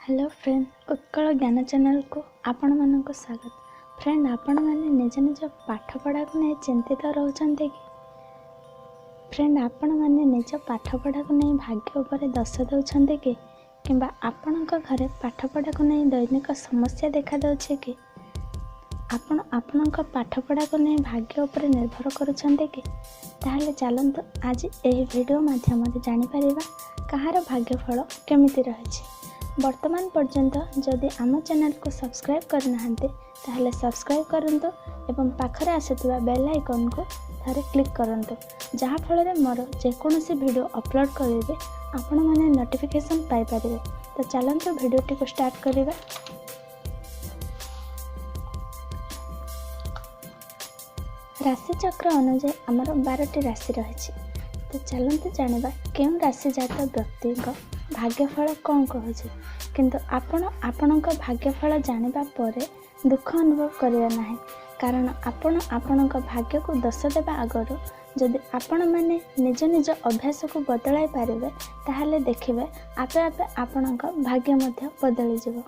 Hello friend, Utkal ज्ञान channel को आपण मानक स्वागत। फ्रेंड, आपण माने निज निज पाठ पढ़ा को नहीं चिंतित रहउछन्ते कि? फ्रेंड, आपण माने निज पाठ पढ़ा को नहीं भाग्य ऊपर दोष दउछन्ते कि? किंबा आपणक घरे पाठ पढ़ा को नहीं दैनिक समस्या देखा दउछे कि? आपण आपणक पाठ पढ़ा को नहीं भाग्य ऊपर निर्भर करूछन्ते कि? ताहले चलंतु आज एही वीडियो माध्यम जानि परिबा कहार भाग्यफल केमिति रहिछि। वर्तमान पर्यंत जदि आम चैनल को सब्सक्राइब करना ताहले सब्सक्राइब करंतु एवं पाखरे आसुवा बेल आइकन को थारे क्लिक करंतु, जहाँ फल मोर जेकोसी वीडियो अपलोड करेंगे आपण माने नोटिफिकेशन पाई परिबे। तो चलंतु वीडियोटी को स्टार्ट करिबा। राशि चक्र अनुसार आमर 12टी राशि रही। तो चलते जानिबा केउं राशि जात व्यक्ति भाग्यफल कौन कहूँ। किंतु आपणक भाग्यफल जानिबा परे दुख अनुभव करिया नाही, कारण आपणक भाग्य को दोष देबा आगरु जदि आपण माने निज निज अभ्यास को बदलाई पारिबे ताहले देखिबे आपे आपे आपणक भाग्य मध्य बदली जिवो।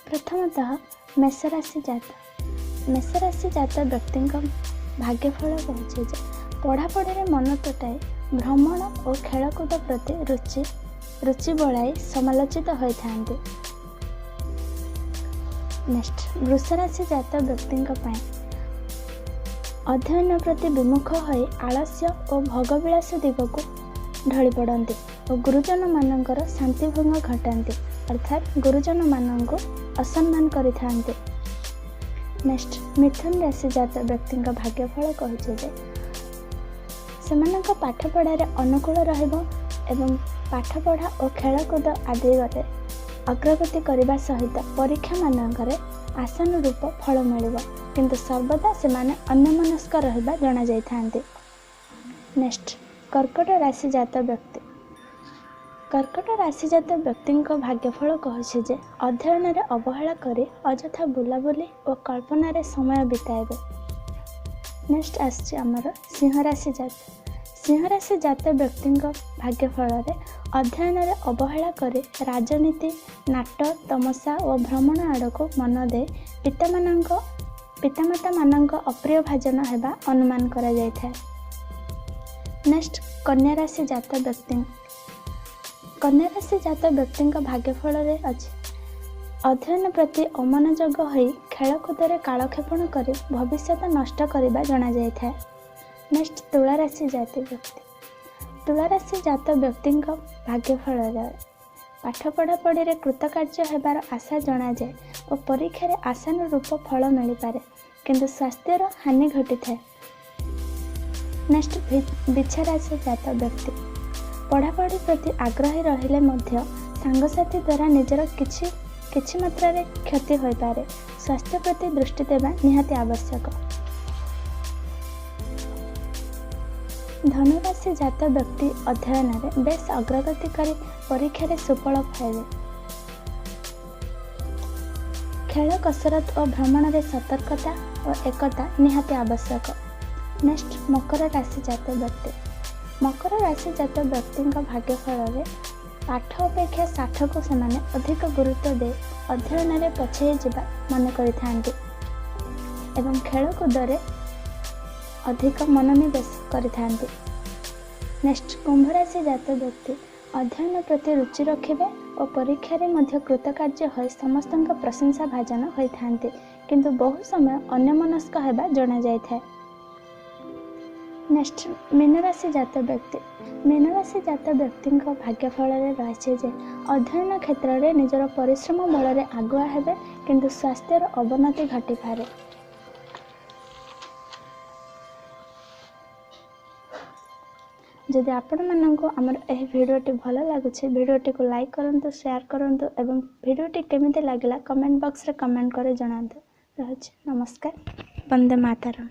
प्रथमतः मेषराशि जात व्यक्ति भाग्यफल कहूँ पढ़ापढ़ी मन तटाई भ्रमण और खेलकूद प्रति रुचि बढ़ाई समालोचित होता। नेक्स्ट वृषराशि जात व्यक्ति अध्ययन प्रति विमुख हो आलस्य और भोगविलास दिगक ढली पड़ती और गुरुजन मानकर शांतिभंग घटाती, अर्थात गुरुजन मान को असम्मान करिथांते। नेक्स्ट मिथुन राशि जात व्यक्ति भाग्यफल कहूँ सेमानक पाठ पढ़ार अनुकूल रहिबो एवं पाठ पढ़ा और खेलकूद आदि अग्रगति करने सहित परीक्षा मानकरे आशानुरूप फल मिलिबो, किंतु सर्वदा सेमाने अन्यमनस्क रहिबा जणा जायथांते। नेक्स्ट कर्कट राशि जात व्यक्ति भाग्यफल कहूँ जे अध्ययन रे अवहेला करी अजथा बुलाबुली और कल्पना रे समय बिताएबे। नेक्स्ट आछि आमर सिंह राशि जात व्यक्ति भाग्यफल अध्ययन रे अवहेला करी राजनीति नाटक तमसा और भ्रमण आड़ को मन दे पितामाता मानक अप्रिय भाजन हेबा अनुमान करा जायथाय। नेक्स्ट कन्या राशि जात व्यक्ति भाग्यफल अच्छी अध्ययन प्रति अमनोजग हो खेलकूद में कालक्षेपण कर भविष्य नष्ट करने जना जाए। नेक्स्ट तुला राशि जात व्यक्ति भाग्यफल पाठ पढ़ापढ़ी कृतकार्य होबार आशा जना जाए और परीक्षा रे आशानुरूप फल मिल पारे, किंतु स्वास्थ्यर हानि घटी थाए। नेक्स्ट बिच्छा राशि जात व्यक्ति पढ़ापढ़ी प्रति आग्रही रहिले मध्य सांगसाथी द्वारा निजर किछि मात्रा रे क्षति हो पारे। स्वास्थ्य प्रति दृष्टि देवा निहाती आवश्यक। धनुराशि जात व्यक्ति अध्ययन रे बेस अग्रगति करी परीक्षा रे सुफल पाइबे। खेल कसरत और भ्रमण रे सतर्कता और एकता निहाती आवश्यक। नेक्स्ट मकर राशि जात व्यक्ति भाग्यफल पाठ अपेक्षा साठ को सेमाने अधिक गुरुत्व दे अध्ययन रे पछे जिबा मन करिथांती एवं खेलकूद रे अधिक मनोनिवेश करिथांती। नेक्स्ट कुंभ राशि जात व्यक्ति अध्ययन प्रति रुचि रखिबे और परीक्षा रे मध्य कृतकार्य होय समस्तक प्रशंसा भाजन होइथांती, किंतु बहु समय अन्यमनस्क हेबा जणा जायथाय। नेक्स्ट मीनराशि जात व्यक्ति भाग्यफल रही जे अध्ययन क्षेत्र में निजर परिश्रम बल आगुआ हेबे, किंतु स्वास्थ्यर अवनति घटी पारे। जदि आपण मानक आमर एही वीडियोटी भल लागुछि वीडियोटी को लाइक करंतु, शेयर करंतु एवं वीडियोटी केमिति लागला कमेंट बॉक्स रे कमेंट करे जणांतु। रहछि नमस्कार। वंदे मातरम।